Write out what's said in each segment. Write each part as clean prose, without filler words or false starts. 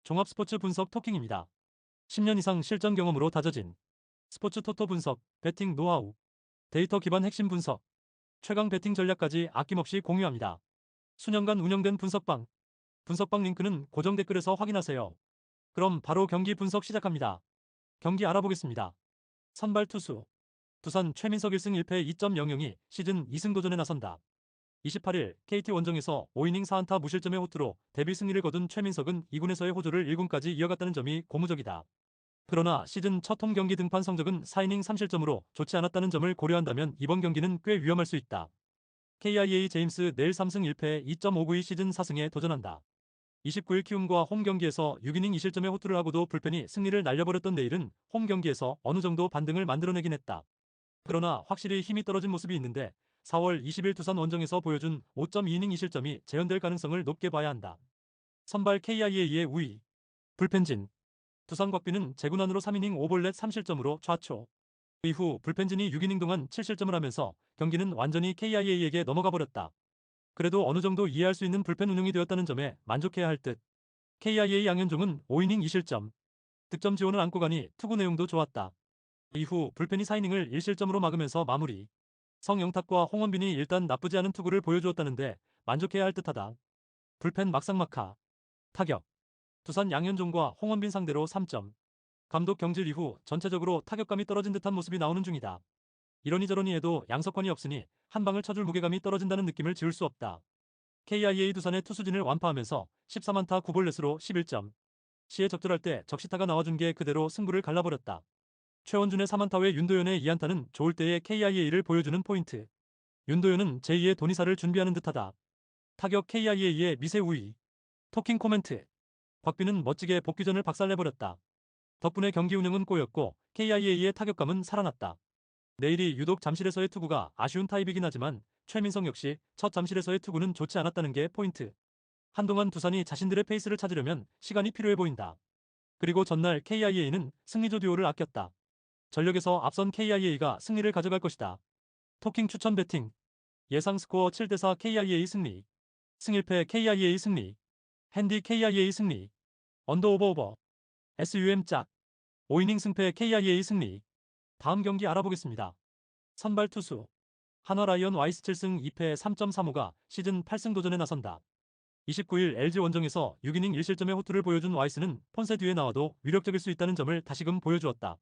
종합스포츠 분석 토킹입니다. 10년 이상 실전 경험으로 다져진 스포츠 토토 분석, 배팅 노하우, 데이터 기반 핵심 분석, 최강 배팅 전략까지 아낌없이 공유합니다. 수년간 운영된 분석방 링크는 고정 댓글에서 확인하세요. 그럼 바로 경기 분석 시작합니다. 경기 알아보겠습니다. 선발 투수 두산 최민석 1승 1패 2.002 시즌 2승 도전에 나선다. 28일 KT 원정에서 5이닝 4안타 무실점의 호투로 데뷔 승리를 거둔 최민석은 2군에서의 호조를 1군까지 이어갔다는 점이 고무적이다. 그러나 시즌 첫 홈경기 등판 성적은 4이닝 3실점으로 좋지 않았다는 점을 고려한다면 이번 경기는 꽤 위험할 수 있다. KIA 제임스 내일 3승 1패 2.592 시즌 4승에 도전한다. 29일 키움과 홈경기에서 6이닝 2실점의 호투를 하고도 불펜이 승리를 날려버렸던 내일은 홈경기에서 어느 정도 반등을 만들어내긴 했다. 그러나 확실히 힘이 떨어진 모습이 있는데 4월 20일 두산 원정에서 보여준 5.2이닝 2실점이 재현될 가능성을 높게 봐야 한다. 선발 KIA의 우위 불펜진 두산 곽비는 제구난으로 3이닝 5볼넷 3실점으로 좌초. 이후 불펜진이 6이닝 동안 7실점을 하면서 경기는 완전히 KIA에게 넘어가 버렸다. 그래도 어느 정도 이해할 수 있는 불펜 운영이 되었다는 점에 만족해야 할 듯. KIA 양현종은 5이닝 2실점. 득점 지원을 안고 가니 투구 내용도 좋았다. 이후 불펜이 4이닝을 1실점으로 막으면서 마무리. 성영탁과 홍원빈이 일단 나쁘지 않은 투구를 보여주었다는데 만족해야 할 듯하다. 불펜 막상막하. 타격. 두산 양현종과 홍원빈 상대로 3점. 감독 경질 이후 전체적으로 타격감이 떨어진 듯한 모습이 나오는 중이다. 이러니 저러니 해도 양석환이 없으니 한 방을 쳐줄 무게감이 떨어진다는 느낌을 지울 수 없다. KIA 두산의 투수진을 완파하면서 14안타 9볼넷으로 11점. 시에 적절할 때 적시타가 나와준 게 그대로 승부를 갈라버렸다. 최원준의 3안타 외 윤도현의 2안타는 좋을 때의 KIA를 보여주는 포인트. 윤도현은 제2의 도니사를 준비하는 듯하다. 타격 KIA의 미세 우위. 토킹 코멘트. 곽비는 멋지게 복귀전을 박살내버렸다. 덕분에 경기 운영은 꼬였고 KIA의 타격감은 살아났다. 내일이 유독 잠실에서의 투구가 아쉬운 타입이긴 하지만 최민석 역시 첫 잠실에서의 투구는 좋지 않았다는 게 포인트. 한동안 두산이 자신들의 페이스를 찾으려면 시간이 필요해 보인다. 그리고 전날 KIA는 승리조 듀오를 아꼈다. 전력에서 앞선 KIA가 승리를 가져갈 것이다. 토킹 추천 배팅. 예상 스코어 7대4 KIA 승리. 승1패 KIA 승리. 핸디 KIA 승리. 언더 오버 SUM 짝. 5이닝 승패 KIA 승리. 다음 경기 알아보겠습니다. 선발 투수 한화 라이언 와이스 7승 2패 3.35가 시즌 8승 도전에 나선다. 29일 LG 원정에서 6이닝 1실점의 호투를 보여준 와이스는 폰세 뒤에 나와도 위력적일 수 있다는 점을 다시금 보여주었다.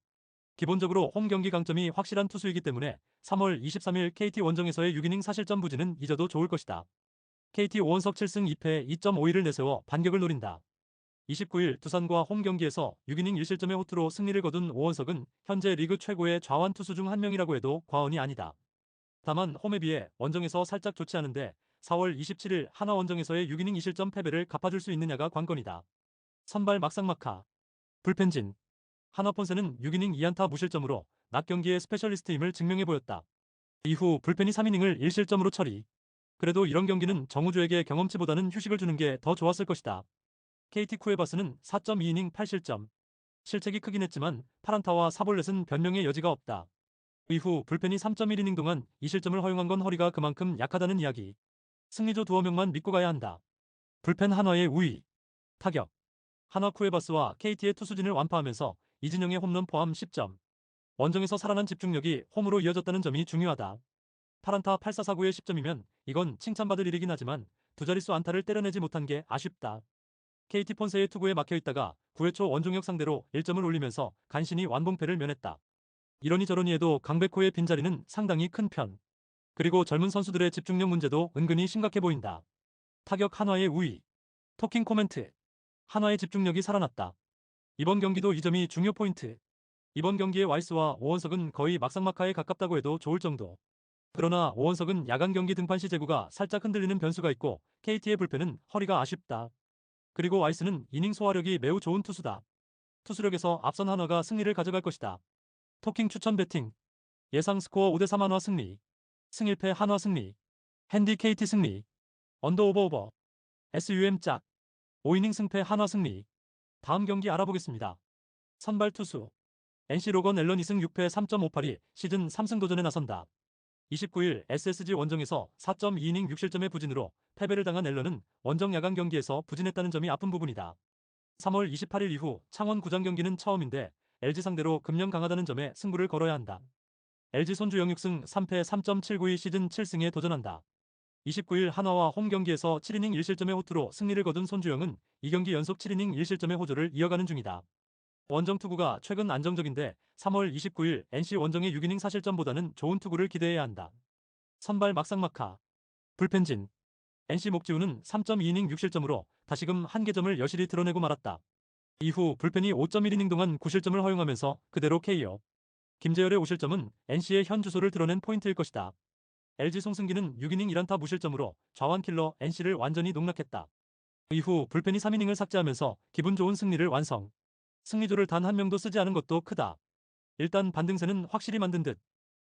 기본적으로 홈 경기 강점이 확실한 투수이기 때문에 3월 23일 KT 원정에서의 6이닝 4실점 부진은 잊어도 좋을 것이다. KT 오원석 7승 2패 2.51을 내세워 반격을 노린다. 29일 두산과 홈 경기에서 6이닝 1실점의 호투로 승리를 거둔 오원석은 현재 리그 최고의 좌완 투수 중 한 명이라고 해도 과언이 아니다. 다만 홈에 비해 원정에서 살짝 좋지 않은데 4월 27일 하나 원정에서의 6이닝 2실점 패배를 갚아줄 수 있느냐가 관건이다. 선발 막상막하. 불펜진. 하나 폰세는 6이닝 2안타 무실점으로 낮 경기의 스페셜리스트임을 증명해 보였다. 이후 불펜이 3이닝을 1실점으로 처리. 그래도 이런 경기는 정우주에게 경험치보다는 휴식을 주는 게 더 좋았을 것이다. KT 쿠에바스는 4.2이닝 8실점. 실책이 크긴 했지만 8안타와 4볼넷은 변명의 여지가 없다. 이후 불펜이 3.1이닝 동안 2실점을 허용한 건 허리가 그만큼 약하다는 이야기. 승리조 두어 명만 믿고 가야 한다. 불펜 한화의 우위. 타격. 한화 쿠에바스와 KT의 투수진을 완파하면서 이진영의 홈런 포함 10점. 원정에서 살아난 집중력이 홈으로 이어졌다는 점이 중요하다. 8안타 8사사구의 10점이면 이건 칭찬받을 일이긴 하지만 두 자릿수 안타를 때려내지 못한 게 아쉽다. KT 폰세의 투구에 막혀있다가 9회 초 원종혁 상대로 1점을 올리면서 간신히 완봉패를 면했다. 이러니 저러니 해도 강백호의 빈자리는 상당히 큰 편. 그리고 젊은 선수들의 집중력 문제도 은근히 심각해 보인다. 타격 한화의 우위. 토킹 코멘트. 한화의 집중력이 살아났다. 이번 경기도 이 점이 중요 포인트. 이번 경기의 와이스와 오원석은 거의 막상막하에 가깝다고 해도 좋을 정도. 그러나 오원석은 야간 경기 등판 시 제구가 살짝 흔들리는 변수가 있고 KT의 불펜은 허리가 아쉽다. 그리고 와이스는 이닝 소화력이 매우 좋은 투수다. 투수력에서 앞선 한화가 승리를 가져갈 것이다. 토킹 추천 배팅. 예상 스코어 5대3 한화 승리. 승1패 한화 승리. 핸디 KT 승리. 언더 오버 SUM 짝. 5이닝 승패 한화 승리. 다음 경기 알아보겠습니다. 선발 투수 NC 로건 앨런 2승 6패 3.58이 시즌 3승 도전에 나선다. 29일 SSG 원정에서 4.2이닝 6실점의 부진으로 패배를 당한 앨런은 원정 야간 경기에서 부진했다는 점이 아픈 부분이다. 3월 28일 이후 창원 구장 경기는 처음인데 LG 상대로 금년 강하다는 점에 승부를 걸어야 한다. LG 손주 영육승 3패 3.792 시즌 7승에 도전한다. 29일 한화와 홈 경기에서 7이닝 1실점의 호투로 승리를 거둔 손주영은 2경기 연속 7이닝 1실점의 호조를 이어가는 중이다. 원정 투구가 최근 안정적인데 3월 29일 NC 원정의 6이닝 4실점보다는 좋은 투구를 기대해야 한다. 선발 막상막하 불펜진 NC 목지훈은 3.2이닝 6실점으로 다시금 한계점을 여실히 드러내고 말았다. 이후 불펜이 5.1이닝 동안 9실점을 허용하면서 그대로 KO. 김재열의 5실점은 NC의 현 주소를 드러낸 포인트일 것이다. LG 송승기는 6이닝 1안타 무실점으로 좌완 킬러 NC를 완전히 농락했다. 이후 불펜이 3이닝을 삭제하면서 기분 좋은 승리를 완성. 승리조를 단 한 명도 쓰지 않은 것도 크다. 일단 반등세는 확실히 만든 듯.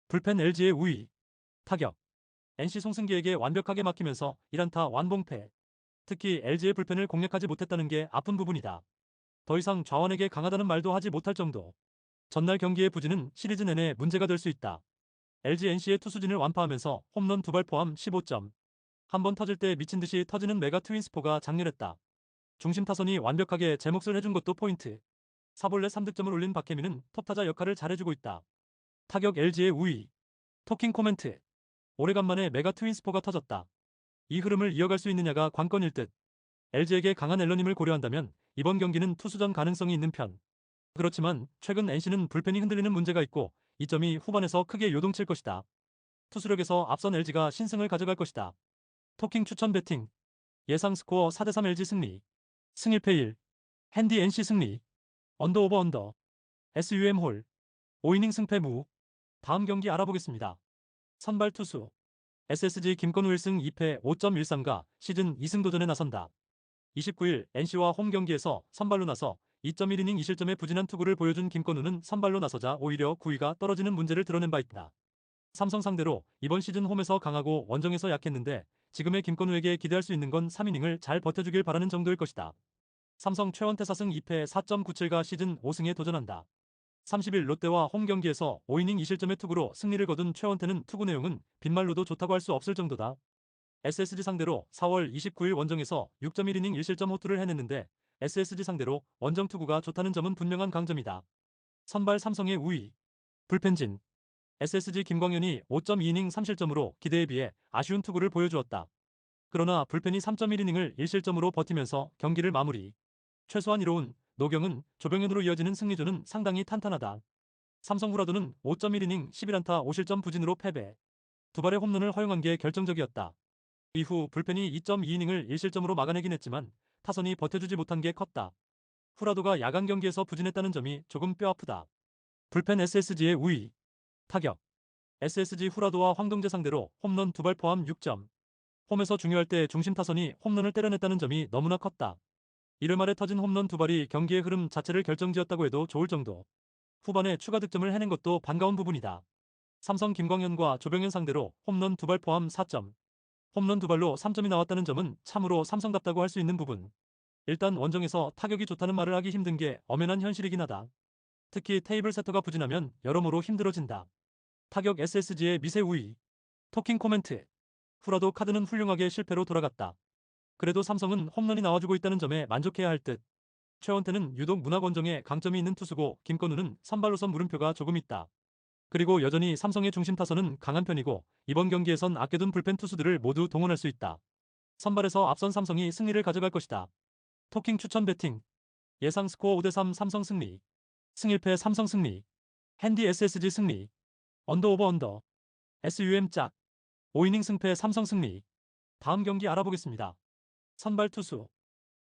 불펜 LG의 우위. 타격. NC 송승기에게 완벽하게 막히면서 1안타 완봉패. 특히 LG의 불펜을 공략하지 못했다는 게 아픈 부분이다. 더 이상 좌완에게 강하다는 말도 하지 못할 정도. 전날 경기의 부진은 시리즈 내내 문제가 될 수 있다. LG NC의 투수진을 완파하면서 홈런 2발 포함 15점. 한 번 터질 때 미친 듯이 터지는 메가 트윈스포가 장렬했다. 중심 타선이 완벽하게 제 몫을 해준 것도 포인트. 사볼레 3득점을 올린 박혜민은 톱타자 역할을 잘해주고 있다. 타격 LG의 우위. 토킹 코멘트. 오래간만에 메가 트윈스포가 터졌다. 이 흐름을 이어갈 수 있느냐가 관건일 듯. LG에게 강한 앨런님을 고려한다면 이번 경기는 투수전 가능성이 있는 편. 그렇지만 최근 NC는 불펜이 흔들리는 문제가 있고 이 점이 후반에서 크게 요동칠 것이다. 투수력에서 앞선 LG가 신승을 가져갈 것이다. 토킹 추천 배팅. 예상 스코어 4대3 LG 승리. 승 1패 1. 핸디 NC 승리. 언더 오버 언더. SUM 홀. 5이닝 승패 무. 다음 경기 알아보겠습니다. 선발 투수. SSG 김건우 1승 2패 5.13가 시즌 2승 도전에 나선다. 29일 NC와 홈 경기에서 선발로 나서 2.1이닝 2실점의 부진한 투구를 보여준 김건우는 선발로 나서자 오히려 구위가 떨어지는 문제를 드러낸 바 있다. 삼성 상대로 이번 시즌 홈에서 강하고 원정에서 약했는데 지금의 김건우에게 기대할 수 있는 건 3이닝을 잘 버텨주길 바라는 정도일 것이다. 삼성 최원태 4승 2패 4.97가 시즌 5승에 도전한다. 30일 롯데와 홈 경기에서 5이닝 2실점의 투구로 승리를 거둔 최원태는 투구 내용은 빈말로도 좋다고 할 수 없을 정도다. SSG 상대로 4월 29일 원정에서 6.1이닝 1실점 호투를 해냈는데 SSG 상대로 원정 투구가 좋다는 점은 분명한 강점이다. 선발 삼성의 우위. 불펜진. SSG 김광현이 5.2이닝 3실점으로 기대에 비해 아쉬운 투구를 보여주었다. 그러나 불펜이 3.1이닝을 1실점으로 버티면서 경기를 마무리. 최소한 이로운 노경은 조병현으로 이어지는 승리조는 상당히 탄탄하다. 삼성 후라도는 5.1이닝 11안타 5실점 부진으로 패배. 두 발의 홈런을 허용한 게 결정적이었다. 이후 불펜이 2.2이닝을 1실점으로 막아내긴 했지만 타선이 버텨주지 못한 게 컸다. 후라도가 야간 경기에서 부진했다는 점이 조금 뼈아프다. 불펜 SSG의 우위. 타격. SSG 후라도와 황동재 상대로 홈런 2발 포함 6점. 홈에서 중요할 때 중심 타선이 홈런을 때려냈다는 점이 너무나 컸다. 이를 말에 터진 홈런 2발이 경기의 흐름 자체를 결정지었다고 해도 좋을 정도. 후반에 추가 득점을 해낸 것도 반가운 부분이다. 삼성 김광현과 조병현 상대로 홈런 2발 포함 4점. 홈런 2발로 3점이 나왔다는 점은 참으로 삼성답다고 할 수 있는 부분. 일단 원정에서 타격이 좋다는 말을 하기 힘든 게 엄연한 현실이긴 하다. 특히 테이블 세터가 부진하면 여러모로 힘들어진다. 타격 SSG의 미세 우위. 토킹 코멘트. 후라도 카드는 훌륭하게 실패로 돌아갔다. 그래도 삼성은 홈런이 나와주고 있다는 점에 만족해야 할 듯. 최원태는 유독 문학 원정에 강점이 있는 투수고 김건우는 선발로선 물음표가 조금 있다. 그리고 여전히 삼성의 중심 타선은 강한 편이고 이번 경기에선 아껴둔 불펜 투수들을 모두 동원할 수 있다. 선발에서 앞선 삼성이 승리를 가져갈 것이다. 토킹 추천 배팅. 예상 스코어 5대3 삼성 승리. 승 1패 삼성 승리. 핸디 SSG 승리. 언더 오버 언더. SUM 짝. 5이닝 승패 삼성 승리. 다음 경기 알아보겠습니다. 선발 투수.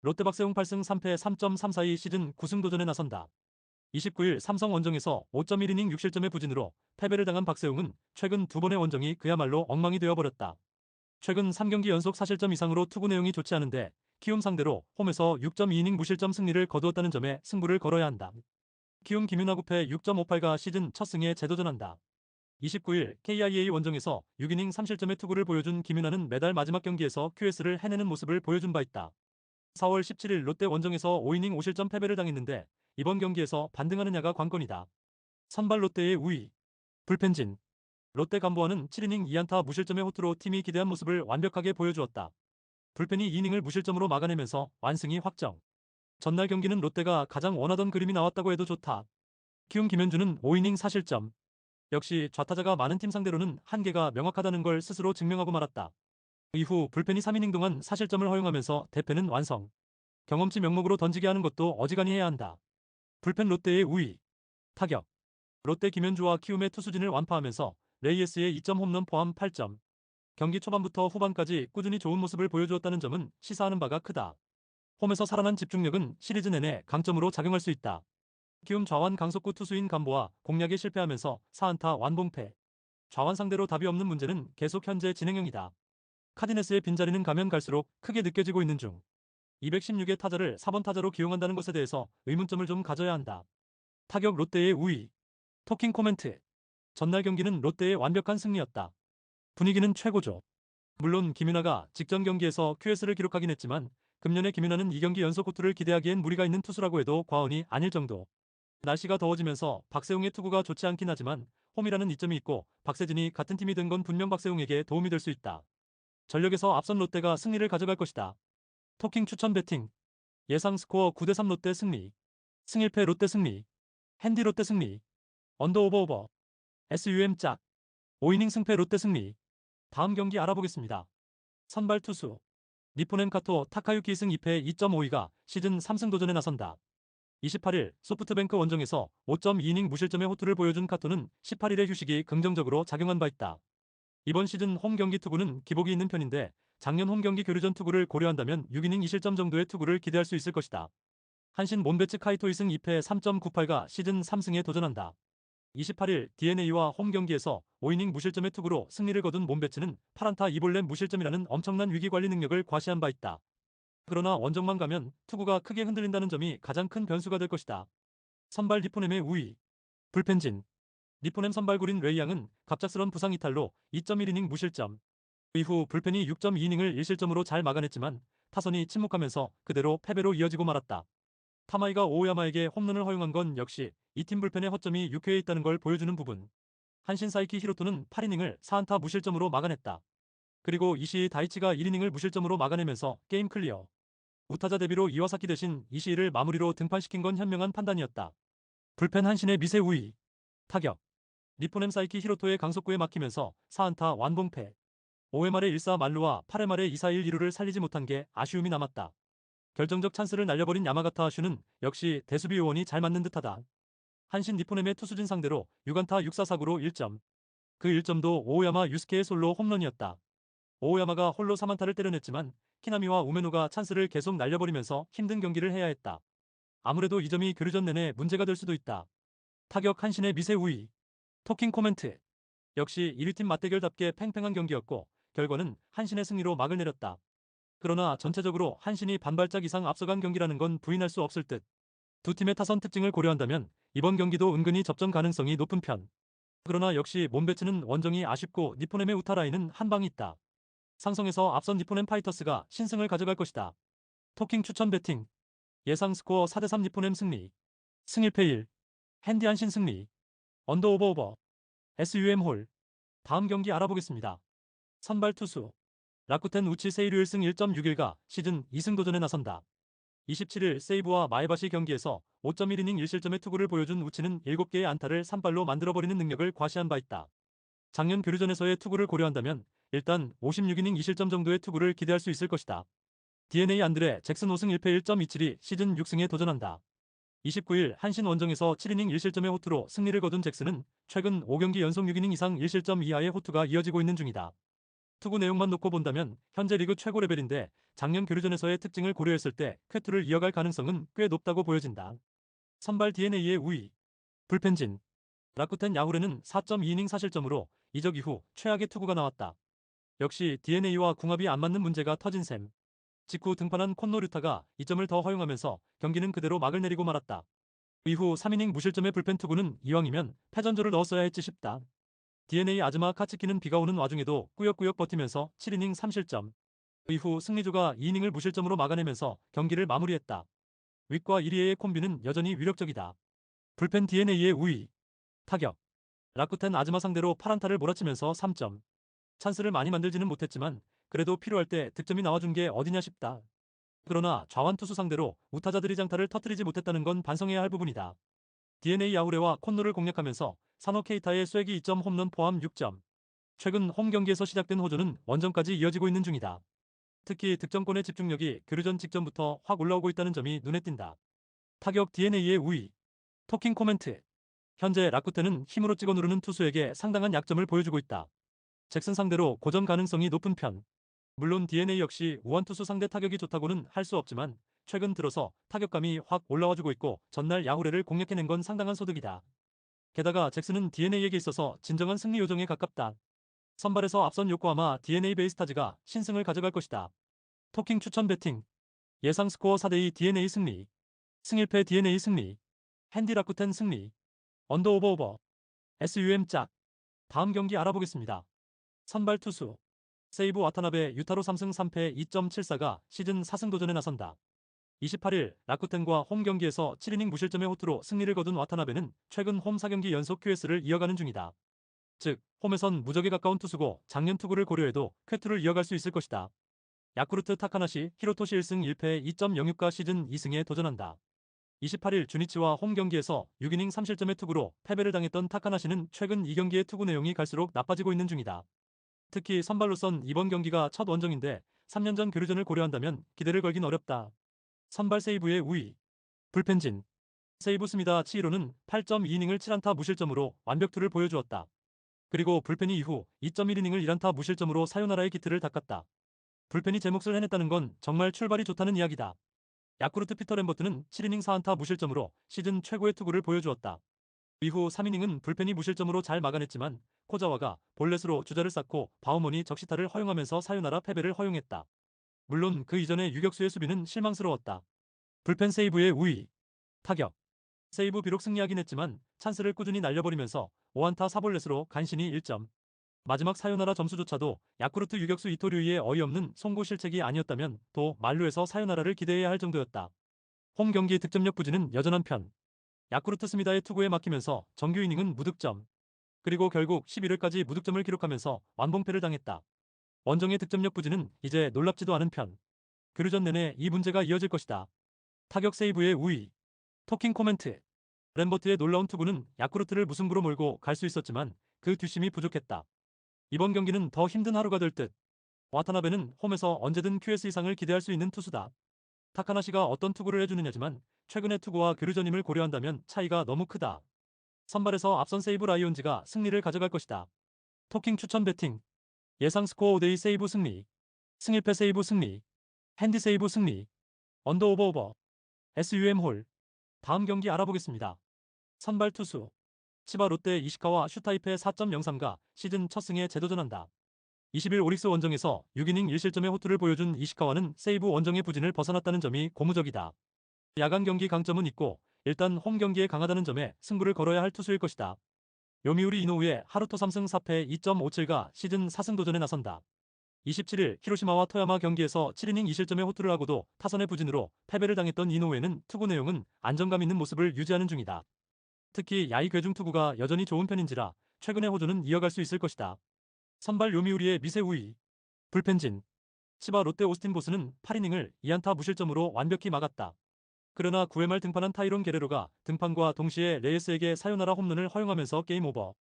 롯데 박세웅 8승 3패 3.342 시즌 9승 도전에 나선다. 29일 삼성 원정에서 5.1이닝 6실점의 부진으로 패배를 당한 박세웅은 최근 두 번의 원정이 그야말로 엉망이 되어버렸다. 최근 3경기 연속 4실점 이상으로 투구 내용이 좋지 않은데 키움 상대로 홈에서 6.2이닝 무실점 승리를 거두었다는 점에 승부를 걸어야 한다. 키움 김윤아 9패 6.58가 시즌 첫 승에 재도전한다. 29일 KIA 원정에서 6이닝 3실점의 투구를 보여준 김윤아는 매달 마지막 경기에서 QS를 해내는 모습을 보여준 바 있다. 4월 17일 롯데 원정에서 5이닝 5실점 패배를 당했는데 이번 경기에서 반등하느냐가 관건이다. 선발 롯데의 우위. 불펜진. 롯데 간보아는 7이닝 2안타 무실점의 호투로 팀이 기대한 모습을 완벽하게 보여주었다. 불펜이 2이닝을 무실점으로 막아내면서 완승이 확정. 전날 경기는 롯데가 가장 원하던 그림이 나왔다고 해도 좋다. 키움 김현주는 5이닝 사실점. 역시 좌타자가 많은 팀 상대로는 한계가 명확하다는 걸 스스로 증명하고 말았다. 이후 불펜이 3이닝 동안 사실점을 허용하면서 대패는 완성. 경험치 명목으로 던지게 하는 것도 어지간히 해야 한다. 불펜 롯데의 우위. 타격. 롯데 김현주와 키움의 투수진을 완파하면서 레이에스의 2점 홈런 포함 8점. 경기 초반부터 후반까지 꾸준히 좋은 모습을 보여주었다는 점은 시사하는 바가 크다. 홈에서 살아난 집중력은 시리즈 내내 강점으로 작용할 수 있다. 키움 좌완 강속구 투수인 감보와 공략에 실패하면서 4안타 완봉패. 좌완 상대로 답이 없는 문제는 계속 현재 진행형이다. 카디네스의 빈자리는 가면 갈수록 크게 느껴지고 있는 중. 216의 타자를 4번 타자로 기용한다는 것에 대해서 의문점을 좀 가져야 한다. 타격 롯데의 우위. 토킹 코멘트. 전날 경기는 롯데의 완벽한 승리였다. 분위기는 최고죠. 물론 김윤아가 직전 경기에서 QS를 기록하긴 했지만 금년에 김윤아는 2경기 연속 호투를 기대하기엔 무리가 있는 투수라고 해도 과언이 아닐 정도. 날씨가 더워지면서 박세웅의 투구가 좋지 않긴 하지만 홈이라는 이점이 있고 박세진이 같은 팀이 된 건 분명 박세웅에게 도움이 될 수 있다. 전력에서 앞선 롯데가 승리를 가져갈 것이다. 토킹 추천 배팅. 예상 스코어 9대3 롯데 승리. 승일패 롯데 승리. 핸디 롯데 승리. 언더 오버 오버. SUM 짝. 5이닝 승패 롯데 승리. 다음 경기 알아보겠습니다. 선발 투수. 니포넨 카토 타카유키 승 2패 2.52가 시즌 3승 도전에 나선다. 28일 소프트뱅크 원정에서 5.2이닝 무실점의 호투를 보여준 카토는 18일의 휴식이 긍정적으로 작용한 바 있다. 이번 시즌 홈 경기 투구는 기복이 있는 편인데 작년 홈 경기 교류전 투구를 고려한다면 6이닝 2실점 정도의 투구를 기대할 수 있을 것이다. 한신 몬베츠 카이토 2승 2패 3.98가 시즌 3승에 도전한다. 28일 DeNA와 홈 경기에서 5이닝 무실점의 투구로 승리를 거둔 몬베츠는 8안타 2볼넷 무실점이라는 엄청난 위기관리 능력을 과시한 바 있다. 그러나 원정만 가면 투구가 크게 흔들린다는 점이 가장 큰 변수가 될 것이다. 선발 니포넴의 우위. 불펜진. 니포넴 선발구린 웨이양은 갑작스런 부상 이탈로 2.1이닝 무실점. 이후 불펜이 6.2이닝을 1실점으로 잘 막아냈지만 타선이 침묵하면서 그대로 패배로 이어지고 말았다. 타마이가 오오야마에게 홈런을 허용한 건 역시 이 팀 불펜의 허점이 6회에 있다는 걸 보여주는 부분. 한신 사이키 히로토는 8이닝을 4안타 무실점으로 막아냈다. 그리고 이시이 다이치가 1이닝을 무실점으로 막아내면서 게임 클리어. 우타자 대비로 이와사키 대신 이시이를 마무리로 등판시킨 건 현명한 판단이었다. 불펜 한신의 미세 우위. 타격. 니포넴 사이키 히로토의 강속구에 막히면서 4안타 완봉패. 5회 말에 1사 만루와 8회 말에 2사 1, 2루를 살리지 못한 게 아쉬움이 남았다. 결정적 찬스를 날려버린 야마가타 슈는 역시 대수비 요원이 잘 맞는 듯하다. 한신 니포넴의 투수진 상대로 6안타 6사사구로 1점. 그 1점도 오오야마 유스케의 솔로 홈런이었다. 오오야마가 홀로 3안타를 때려냈지만 키나미와 우메노가 찬스를 계속 날려버리면서 힘든 경기를 해야 했다. 아무래도 이 점이 교류전 내내 문제가 될 수도 있다. 타격 한신의 미세 우위. 토킹 코멘트. 역시 1위팀 맞대결답게 팽팽한 경기였고 결과는 한신의 승리로 막을 내렸다. 그러나 전체적으로 한신이 반발짝 이상 앞서간 경기라는 건 부인할 수 없을 듯. 두 팀의 타선 특징을 고려한다면 이번 경기도 은근히 접전 가능성이 높은 편. 그러나 역시 몬베츠는 원정이 아쉽고 니포넴의 우타라인은 한 방이 있다. 상성에서 앞선 니포넴 파이터스가 신승을 가져갈 것이다. 토킹 추천 배팅. 예상 스코어 4대3 니포넴 승리. 승일패 1. 핸디 한신 승리. 언더 오버 오버. SUM 홀. 다음 경기 알아보겠습니다. 선발 투수. 라쿠텐 우치 세이류 1승 1.61가 시즌 2승 도전에 나선다. 27일 세이브와 마에바시 경기에서 5.1이닝 1실점의 투구를 보여준 우치는 7개의 안타를 산발로 만들어버리는 능력을 과시한 바 있다. 작년 교류전에서의 투구를 고려한다면 일단 56이닝 2실점 정도의 투구를 기대할 수 있을 것이다. DNA 안드레 잭슨 5승 1패 1.27이 시즌 6승에 도전한다. 29일 한신 원정에서 7이닝 1실점의 호투로 승리를 거둔 잭슨은 최근 5경기 연속 6이닝 이상 1실점 이하의 호투가 이어지고 있는 중이다. 투구 내용만 놓고 본다면 현재 리그 최고 레벨인데 작년 교류전에서의 특징을 고려했을 때 쾌투를 이어갈 가능성은 꽤 높다고 보여진다. 선발 DeNA의 우위. 불펜진. 라쿠텐 야후레는 4.2이닝 사실점으로 이적 이후 최악의 투구가 나왔다. 역시 DeNA와 궁합이 안 맞는 문제가 터진 셈. 직후 등판한 콘노 류타가 2점을 더 허용하면서 경기는 그대로 막을 내리고 말았다. 이후 3이닝 무실점의 불펜 투구는 이왕이면 패전조를 넣었어야 했지 싶다. DNA 아즈마 카츠키는 비가 오는 와중에도 꾸역꾸역 버티면서 7이닝 3실점. 이후 승리조가 2이닝을 무실점으로 막아내면서 경기를 마무리했다. 윗과 1위의 콤비는 여전히 위력적이다. 불펜 DeNA의 우위. 타격. 라쿠텐 아즈마 상대로 8안타를 몰아치면서 3점. 찬스를 많이 만들지는 못했지만 그래도 필요할 때 득점이 나와준 게 어디냐 싶다. 그러나 좌완 투수 상대로 우타자들이 장타를 터뜨리지 못했다는 건 반성해야 할 부분이다. DNA 야후레와 콘노를 공략하면서 사노 케이타의 쐐기 2점 홈런 포함 6점. 최근 홈 경기에서 시작된 호조는 원정까지 이어지고 있는 중이다. 특히 득점권의 집중력이 교류전 직전부터 확 올라오고 있다는 점이 눈에 띈다. 타격 DNA의 우위. 토킹 코멘트. 현재 라쿠텐은 힘으로 찍어 누르는 투수에게 상당한 약점을 보여주고 있다. 잭슨 상대로 고전 가능성이 높은 편. 물론 DNA 역시 우완 투수 상대 타격이 좋다고는 할 수 없지만 최근 들어서 타격감이 확 올라와주고 있고 전날 야후레를 공략해낸 건 상당한 소득이다. 게다가 잭슨은 DNA에게 있어서 진정한 승리 요정에 가깝다. 선발에서 앞선 요코하마 DNA 베이스타즈가 신승을 가져갈 것이다. 토킹 추천 배팅. 예상 스코어 4대2 DNA 승리. 승일패 DNA 승리. 핸디 라쿠텐 승리. 언더 오버 오버. SUM 짝. 다음 경기 알아보겠습니다. 선발 투수. 세이브 와타나베 유타로 3승 3패 2.74가 시즌 4승 도전에 나선다. 28일 라쿠텐과 홈 경기에서 7이닝 무실점의 호투로 승리를 거둔 와타나베는 최근 홈 4경기 연속 QS를 이어가는 중이다. 즉, 홈에선 무적에 가까운 투수고 작년 투구를 고려해도 쾌투를 이어갈 수 있을 것이다. 야쿠르트 타카나시 히로토시 1승 1패 2.06가 시즌 2승에 도전한다. 28일 주니치와 홈 경기에서 6이닝 3실점의 투구로 패배를 당했던 타카나시는 최근 2경기의 투구 내용이 갈수록 나빠지고 있는 중이다. 특히 선발로선 이번 경기가 첫 원정인데 3년 전 교류전을 고려한다면 기대를 걸긴 어렵다. 선발 세이브의 우위. 불펜진. 세이브 스미다 치히로는 8.2이닝을 7안타 무실점으로 완벽투를 보여주었다. 그리고 불펜이 이후 2.1이닝을 1안타 무실점으로 사요나라의 기틀을 닦았다. 불펜이 제 몫을 해냈다는 건 정말 출발이 좋다는 이야기다. 야쿠르트 피터 램버트는 7이닝 4안타 무실점으로 시즌 최고의 투구를 보여주었다. 이후 3이닝은 불펜이 무실점으로 잘 막아냈지만 코자와가 볼넷으로 주자를 쌓고 바우먼이 적시타를 허용하면서 사요나라 패배를 허용했다. 물론 그 이전의 유격수의 수비는 실망스러웠다. 불펜 세이브의 우위. 타격. 세이브 비록 승리하긴 했지만 찬스를 꾸준히 날려버리면서 5안타 4볼넷으로 간신히 1점. 마지막 사요나라 점수조차도 야쿠르트 유격수 이토류이의 어이없는 송구 실책이 아니었다면 또 만루에서 사요나라를 기대해야 할 정도였다. 홈 경기 득점력 부진은 여전한 편. 야쿠르트 스미다의 투구에 막히면서 정규 이닝은 무득점. 그리고 결국 11회까지 무득점을 기록하면서 완봉패를 당했다. 원정의 득점력 부진은 이제 놀랍지도 않은 편. 교류전 내내 이 문제가 이어질 것이다. 타격 세이브의 우위. 토킹 코멘트. 램버트의 놀라운 투구는 야쿠르트를 무승부로 몰고 갈 수 있었지만 그 뒷심이 부족했다. 이번 경기는 더 힘든 하루가 될 듯. 와타나베는 홈에서 언제든 QS 이상을 기대할 수 있는 투수다. 타카나시가 어떤 투구를 해주느냐지만 최근의 투구와 교류전임을 고려한다면 차이가 너무 크다. 선발에서 앞선 세이브 라이온즈가 승리를 가져갈 것이다. 토킹 추천 배팅. 예상 스코어 5대2 세이브 승리. 승일패 세이브 승리. 핸디 세이브 승리. 언더 오버 오버. SUM 홀. 다음 경기 알아보겠습니다. 선발 투수. 치바 롯데 이시카와 슈타이페 4.03가 시즌 첫 승에 재도전한다. 20일 오릭스 원정에서 6이닝 1실점의 호투를 보여준 이시카와는 세이브 원정의 부진을 벗어났다는 점이 고무적이다. 야간 경기 강점은 있고 일단 홈 경기에 강하다는 점에 승부를 걸어야 할 투수일 것이다. 요미우리 이노우의 하루토 3승 4패 2.57가 시즌 4승 도전에 나선다. 27일 히로시마와 토야마 경기에서 7이닝 2실점의 호투를 하고도 타선의 부진으로 패배를 당했던 이노우에는 투구 내용은 안정감 있는 모습을 유지하는 중이다. 특히 야이 괴중 투구가 여전히 좋은 편인지라 최근의 호조는 이어갈 수 있을 것이다. 선발 요미우리의 미세 우위. 불펜진. 치바 롯데 오스틴 보스는 8이닝을 2안타 무실점으로 완벽히 막았다. 그러나 9회 말 등판한 타이론 게레로가 등판과 동시에 레이스에게 사요나라 홈런을 허용하면서 게임 오버.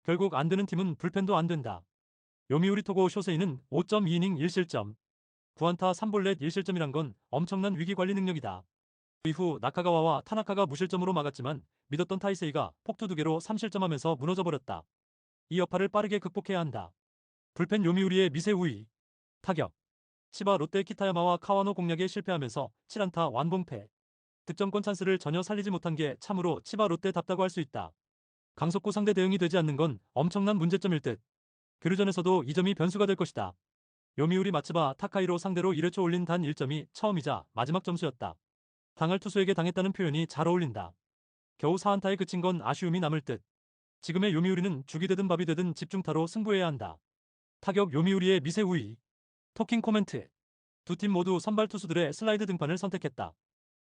결국 안 되는 팀은 불펜도 안 된다. 요미우리 토고 쇼세이는 5.2이닝 1실점. 9안타 3볼넷 1실점이란 건 엄청난 위기관리 능력이다. 이후 나카가와와 타나카가 무실점으로 막았지만 믿었던 타이세이가 폭투 2개로 3실점하면서 무너져버렸다. 이 여파를 빠르게 극복해야 한다. 불펜 요미우리의 미세 우위. 타격. 치바 롯데 키타야마와 카와노 공략에 실패하면서 7안타 완봉패. 득점권 찬스를 전혀 살리지 못한 게 참으로 치바 롯데답다고 할 수 있다. 강속구 상대 대응이 되지 않는 건 엄청난 문제점일 듯. 교류전에서도 이 점이 변수가 될 것이다. 요미우리 마츠바 타카이로 상대로 1회초 올린 단 1점이 처음이자 마지막 점수였다. 당할 투수에게 당했다는 표현이 잘 어울린다. 겨우 4안타에 그친 건 아쉬움이 남을 듯. 지금의 요미우리는 죽이 되든 밥이 되든 집중타로 승부해야 한다. 타격 요미우리의 미세 우위. 토킹 코멘트. 두 팀 모두 선발 투수들의 슬라이드 등판을 선택했다.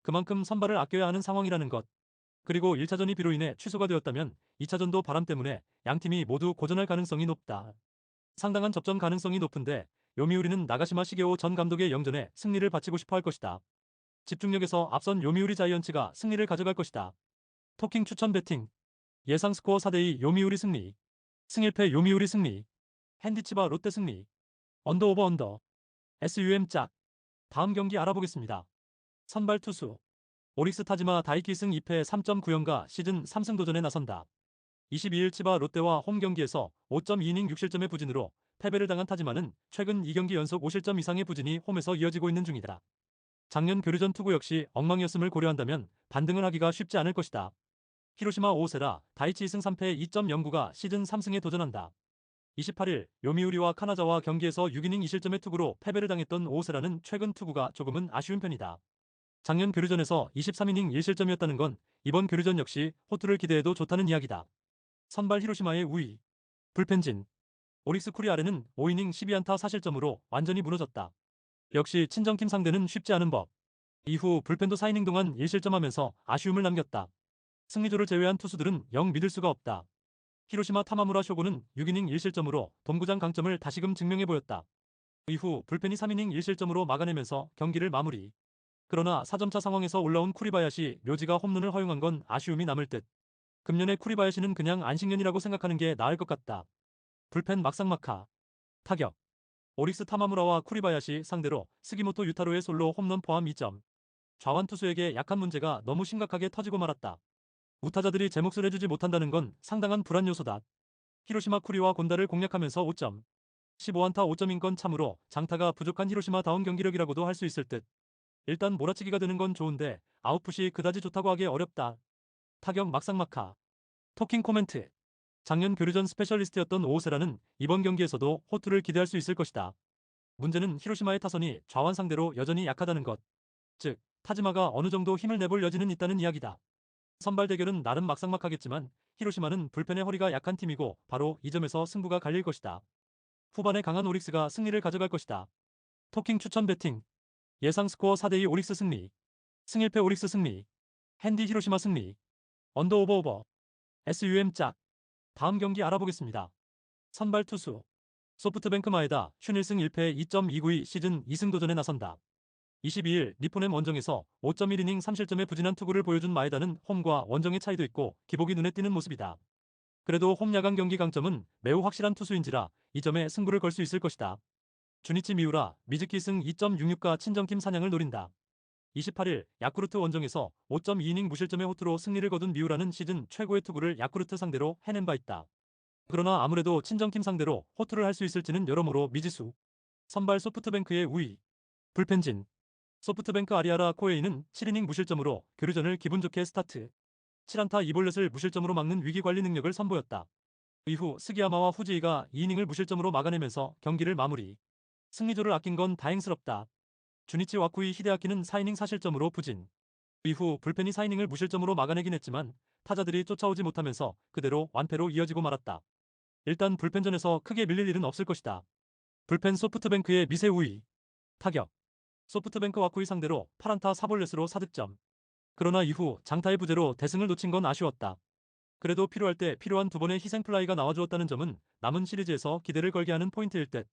그만큼 선발을 아껴야 하는 상황이라는 것. 그리고 1차전이 비로 인해 취소가 되었다면 2차전도 바람 때문에 양팀이 모두 고전할 가능성이 높다. 상당한 접전 가능성이 높은데 요미우리는 나가시마 시게오 전 감독의 영전에 승리를 바치고 싶어 할 것이다. 집중력에서 앞선 요미우리 자이언츠가 승리를 가져갈 것이다. 토킹 추천 배팅. 예상 스코어 4대2 요미우리 승리. 승일패 요미우리 승리. 핸디치바 롯데 승리. 언더 오버 언더. SUM 짝. 다음 경기 알아보겠습니다. 선발 투수. 오릭스 타지마 다이키 승 2패 3.9연가 시즌 3승 도전에 나선다. 22일 치바 롯데와 홈 경기에서 5.2이닝 6실점의 부진으로 패배를 당한 타지마는 최근 2경기 연속 5실점 이상의 부진이 홈에서 이어지고 있는 중이다. 작년 교류전 투구 역시 엉망이었음을 고려한다면 반등을 하기가 쉽지 않을 것이다. 히로시마 오세라 다이치 2승 3패 2.09가 시즌 3승에 도전한다. 28일 요미우리와 카나자와 경기에서 6이닝 2실점의 투구로 패배를 당했던 오세라는 최근 투구가 조금은 아쉬운 편이다. 작년 교류전에서 23이닝 1실점이었다는 건 이번 교류전 역시 호투를 기대해도 좋다는 이야기다. 선발 히로시마의 우위. 불펜진. 오릭스 쿠리아레는 5이닝 12안타 4실점으로 완전히 무너졌다. 역시 친정팀 상대는 쉽지 않은 법. 이후 불펜도 4이닝 동안 1실점하면서 아쉬움을 남겼다. 승리조를 제외한 투수들은 영 믿을 수가 없다. 히로시마 타마무라 쇼고는 6이닝 1실점으로 돔구장 강점을 다시금 증명해 보였다. 이후 불펜이 3이닝 1실점으로 막아내면서 경기를 마무리. 그러나 4점차 상황에서 올라온 쿠리바야시 묘지가 홈런을 허용한 건 아쉬움이 남을 듯. 금년의 쿠리바야시는 그냥 안식년이라고 생각하는 게 나을 것 같다. 불펜 막상막하. 타격. 오릭스 타마무라와 쿠리바야시 상대로 스기모토 유타로의 솔로 홈런 포함 2점. 좌완 투수에게 약한 문제가 너무 심각하게 터지고 말았다. 우타자들이 제 몫을 해주지 못한다는 건 상당한 불안 요소다. 히로시마 쿠리와 곤다를 공략하면서 5점. 15안타 5점인 건 참으로 장타가 부족한 히로시마다운 경기력이라고도 할 수 있을 듯. 일단 몰아치기가 되는 건 좋은데 아웃풋이 그다지 좋다고 하기 어렵다. 타격 막상막하. 토킹 코멘트. 작년 교류전 스페셜리스트였던 오세라는 이번 경기에서도 호투를 기대할 수 있을 것이다. 문제는 히로시마의 타선이 좌완 상대로 여전히 약하다는 것. 즉, 타지마가 어느 정도 힘을 내볼 여지는 있다는 이야기다. 선발 대결은 나름 막상막하겠지만 히로시마는 불펜의 허리가 약한 팀이고 바로 이 점에서 승부가 갈릴 것이다. 후반에 강한 오릭스가 승리를 가져갈 것이다. 토킹 추천 배팅. 예상 스코어 4대2 오릭스 승리. 승일패 오릭스 승리. 핸디 히로시마 승리. 언더 오버 오버. SUM 짝. 다음 경기 알아보겠습니다. 선발 투수. 소프트뱅크 마에다 슈닐승 1패 2.292 시즌 2승 도전에 나선다. 22일 니포넴 원정에서 5.1이닝 3실점의 부진한 투구를 보여준 마에다는 홈과 원정의 차이도 있고 기복이 눈에 띄는 모습이다. 그래도 홈 야간 경기 강점은 매우 확실한 투수인지라 이 점에 승부를 걸 수 있을 것이다. 주니치 미우라 미즈키 승 2.66가 친정팀 사냥을 노린다. 28일 야쿠르트 원정에서 5.2이닝 무실점의 호투로 승리를 거둔 미우라는 시즌 최고의 투구를 야쿠르트 상대로 해낸 바 있다. 그러나 아무래도 친정팀 상대로 호투를 할 수 있을지는 여러모로 미지수. 선발 소프트뱅크의 우위. 불펜진. 소프트뱅크 아리아라 코에이는 7이닝 무실점으로 교류전을 기분 좋게 스타트. 7안타 2볼넷을 무실점으로 막는 위기관리 능력을 선보였다. 이후 스기야마와 후지이가 2이닝을 무실점으로 막아내면서 경기를 마무리. 승리조를 아낀 건 다행스럽다. 주니치 와쿠이 히데아키는 4이닝 4실점으로 부진. 이후 불펜이 4이닝을 무실점으로 막아내긴 했지만 타자들이 쫓아오지 못하면서 그대로 완패로 이어지고 말았다. 일단 불펜전에서 크게 밀릴 일은 없을 것이다. 불펜 소프트뱅크의 미세 우위. 타격. 소프트뱅크 와쿠이 상대로 8안타 4볼넷으로 4득점. 그러나 이후 장타의 부재로 대승을 놓친 건 아쉬웠다. 그래도 필요할 때 필요한 두 번의 희생플라이가 나와주었다는 점은 남은 시리즈에서 기대를 걸게 하는 포인트일 듯.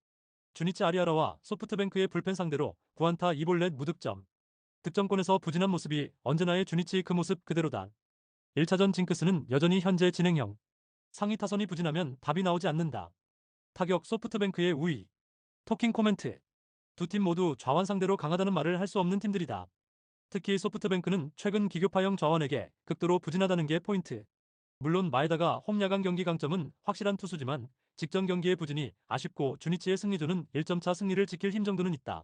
주니치 아리아라와 소프트뱅크의 불펜 상대로 9안타 2볼넷 무득점. 득점권에서 부진한 모습이 언제나의 주니치 그 모습 그대로다. 1차전 징크스는 여전히 현재 진행형. 상위 타선이 부진하면 답이 나오지 않는다. 타격 소프트뱅크의 우위. 토킹 코멘트. 두 팀 모두 좌완 상대로 강하다는 말을 할 수 없는 팀들이다. 특히 소프트뱅크는 최근 기교파형 좌완에게 극도로 부진하다는 게 포인트. 물론 마에다가 홈 야간 경기 강점은 확실한 투수지만 직전 경기의 부진이 아쉽고 주니치의 승리조는 1점차 승리를 지킬 힘 정도는 있다.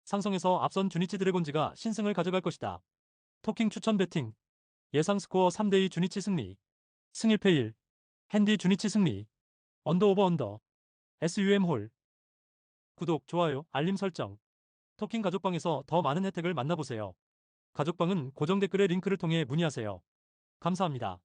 상성에서 앞선 주니치 드래곤즈가 신승을 가져갈 것이다. 토킹 추천 배팅. 예상 스코어 3대2 주니치 승리. 승일패 1. 핸디 주니치 승리. 언더 오버 언더. SUM 홀. 구독, 좋아요, 알림 설정. 토킹 가족방에서 더 많은 혜택을 만나보세요. 가족방은 고정 댓글의 링크를 통해 문의하세요. 감사합니다.